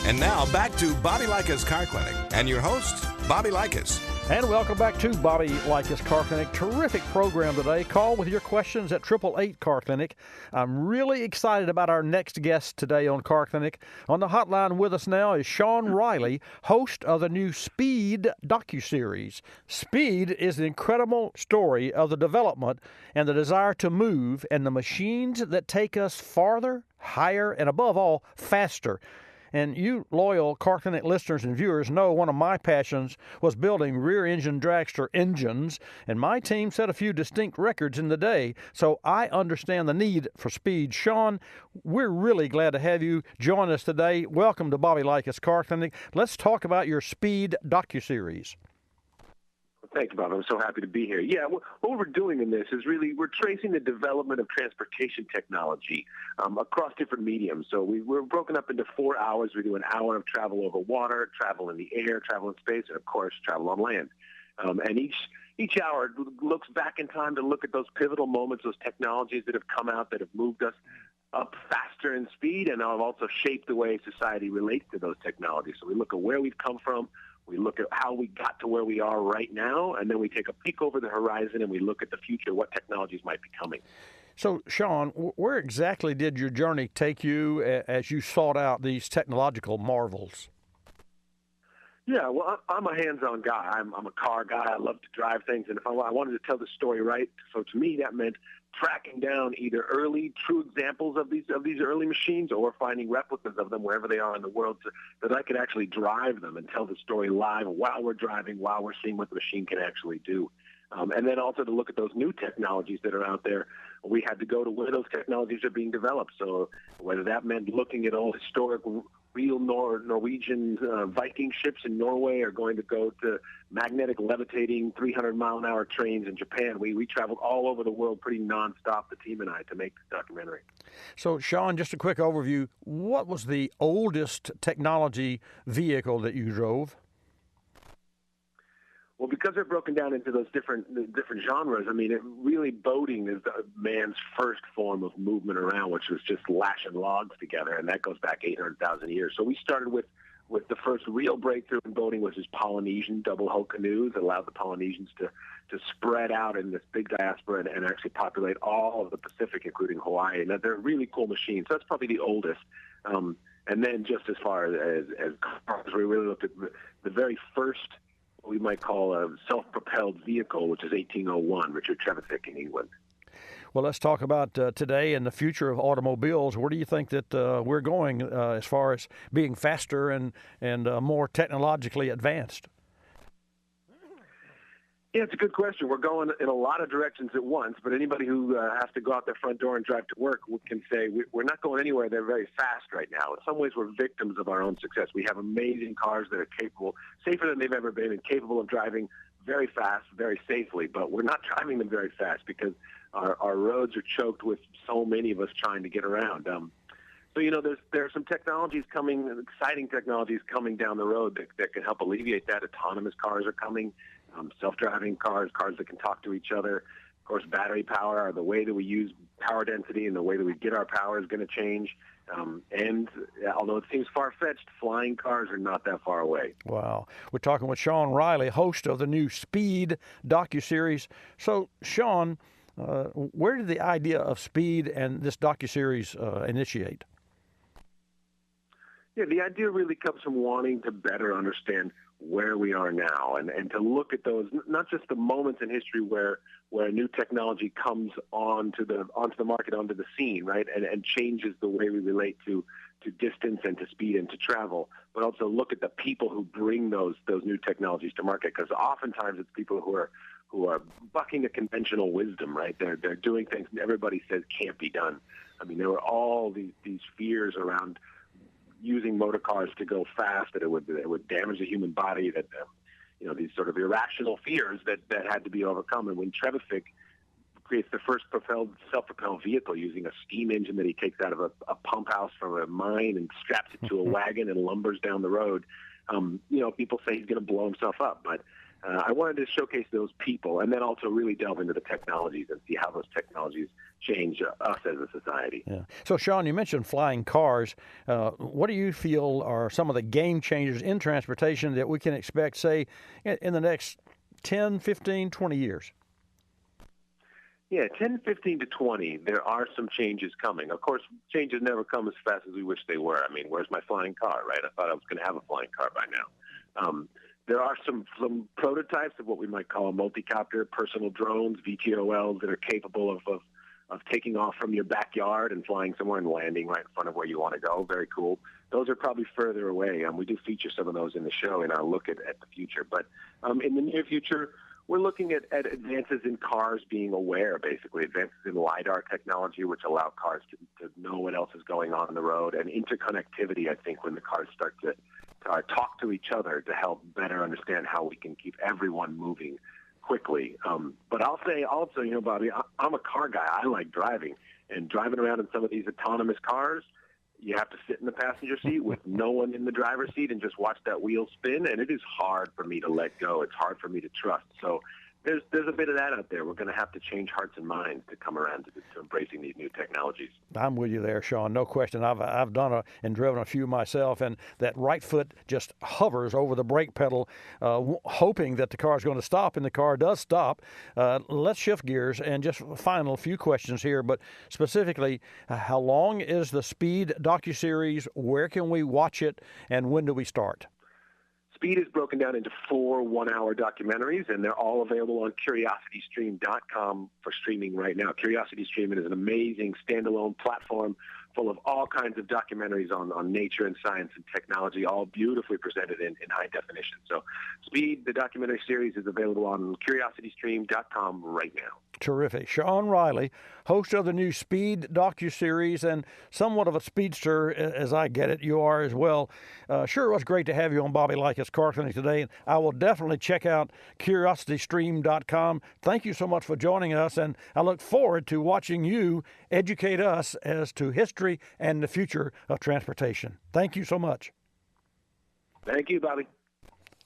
And now back to Bobby Likis Car Clinic and your host, Bobby Likis. And welcome back to Bobby Likis Car Clinic. Terrific program today. Call with your questions at 888 Car Clinic. I'm really excited about our next guest today on Car Clinic. On the hotline with us now is Sean Riley, host of the new Speed docuseries. Speed is the incredible story of the development and the desire to move and the machines that take us farther, higher, and above all, faster. And you loyal Car Clinic listeners and viewers know one of my passions was building rear-engine dragster engines, and my team set a few distinct records in the day, so I understand the need for speed. Sean, we're really glad to have you join us today. Welcome to Bobby Likis Car Clinic. Let's talk about your Speed docuseries. Thank you, Bob. I'm so happy to be here. Yeah, what we're doing in this is really we're tracing the development of transportation technology across different mediums. So we're broken up into 4 hours. We do an hour of travel over water, travel in the air, travel in space, and, of course, travel on land. And each hour looks back in time to look at those pivotal moments, those technologies that have come out that have moved us up faster in speed and have also shaped the way society relates to those technologies. So we look at where we've come from. We look at how we got to where we are right now, and then we take a peek over the horizon and we look at the future, what technologies might be coming. So, Sean, where exactly did your journey take you as you sought out these technological marvels? Yeah, well, I'm a hands-on guy. I'm a car guy. I love to drive things, and if I wanted to tell the story right, so to me that meant tracking down either early true examples of these early machines or finding replicas of them wherever they are in the world so that I could actually drive them and tell the story live while we're driving, while we're seeing what the machine can actually do. And then also to look at those new technologies that are out there. We had to go to where those technologies are being developed. So whether that meant looking at old historic real Norwegian Viking ships in Norway or going to go to magnetic levitating 300-mile-an-hour trains in Japan. We traveled all over the world pretty nonstop, the team and I, to make this documentary. So, Sean, just a quick overview. What was the oldest technology vehicle that you drove? Well, because they're broken down into those different genres, I mean, boating is man's first form of movement around, which was just lashing logs together, and that goes back 800,000 years. So we started with the first real breakthrough in boating, which is Polynesian double-hull canoes that allowed the Polynesians to spread out in this big diaspora and actually populate all of the Pacific, including Hawaii. Now, they're really cool machines. So that's probably the oldest. And then just as far as cars, we really looked at the very first we might call a self-propelled vehicle, which is 1801, Richard Trevithick in England. Well, let's talk about today and the future of automobiles. Where do you think that we're going as far as being faster and more technologically advanced? Yeah, it's a good question. We're going in a lot of directions at once, but anybody who has to go out their front door and drive to work can say we're not going anywhere. They're very fast right now. In some ways, we're victims of our own success. We have amazing cars that are capable, safer than they've ever been, and capable of driving very fast, very safely, but we're not driving them very fast because our roads are choked with so many of us trying to get around. So, there are some technologies coming, exciting technologies coming down the road that can help alleviate that. Autonomous cars are coming. Self-driving cars that can talk to each other. Of course, battery power, the way that we use power density and the way that we get our power is going to change. And although it seems far-fetched, flying cars are not that far away. Wow. We're talking with Sean Riley, host of the new Speed docuseries. So, Sean, where did the idea of Speed and this docuseries initiate? Yeah, the idea really comes from wanting to better understand where we are now and to look at those, not just the moments in history where new technology comes onto the market, onto the scene, right, and changes the way we relate to distance and to speed and to travel, but also look at the people who bring those new technologies to market, because oftentimes it's people who are bucking the conventional wisdom, right? They're doing things everybody says can't be done. I mean, there were all these fears around using motor cars to go fast, that it would damage the human body, that these sort of irrational fears that had to be overcome. And when Trevithick creates the first self-propelled vehicle using a steam engine that he takes out of a pump house from a mine and straps it to a wagon and lumbers down the road, people say he's going to blow himself up. But I wanted to showcase those people and then also really delve into the technologies and see how those technologies change us as a society. Yeah. So, Sean, you mentioned flying cars. What do you feel are some of the game changers in transportation that we can expect, say, in the next 10, 15, 20 years? Yeah, 10, 15 to 20, there are some changes coming. Of course, changes never come as fast as we wish they were. I mean, where's my flying car, right? I thought I was going to have a flying car by now. There are some prototypes of what we might call a multi-copter, personal drones, VTOLs, that are capable of taking off from your backyard and flying somewhere and landing right in front of where you want to go. Very cool. Those are probably further away. We do feature some of those in the show in our look at the future. But in the near future, we're looking at advances in cars being aware, basically, advances in LiDAR technology, which allow cars to know what else is going on the road, and interconnectivity, I think, when the cars start to talk to each other to help better understand how we can keep everyone moving quickly. But I'll say also, Bobby, I'm a car guy. I like driving. And driving around in some of these autonomous cars, you have to sit in the passenger seat with no one in the driver's seat and just watch that wheel spin, and it is hard for me to let go. It's hard for me to trust. So there's a bit of that out there. We're going to have to change hearts and minds to come around to embracing these new technologies. I'm with you there, Sean. No question. I've done and driven a few myself, and that right foot just hovers over the brake pedal, hoping that the car is going to stop, and the car does stop. Let's shift gears and just final few questions here, but specifically, how long is the Speed docuseries? Where can we watch it, and when do we start? Speed is broken down into 4 one-hour documentaries, and they're all available on CuriosityStream.com for streaming right now. CuriosityStream is an amazing standalone platform full of all kinds of documentaries on nature and science and technology, all beautifully presented in high definition. So Speed, the documentary series, is available on CuriosityStream.com right now. Terrific. Sean Riley, host of the new Speed docuseries and somewhat of a speedster, as I get it. You are as well. Sure, it was great to have you on Bobby Likis Car Clinic today. I will definitely check out CuriosityStream.com. Thank you so much for joining us, and I look forward to watching you educate us as to history and the future of transportation. Thank you so much. Thank you, Bobby.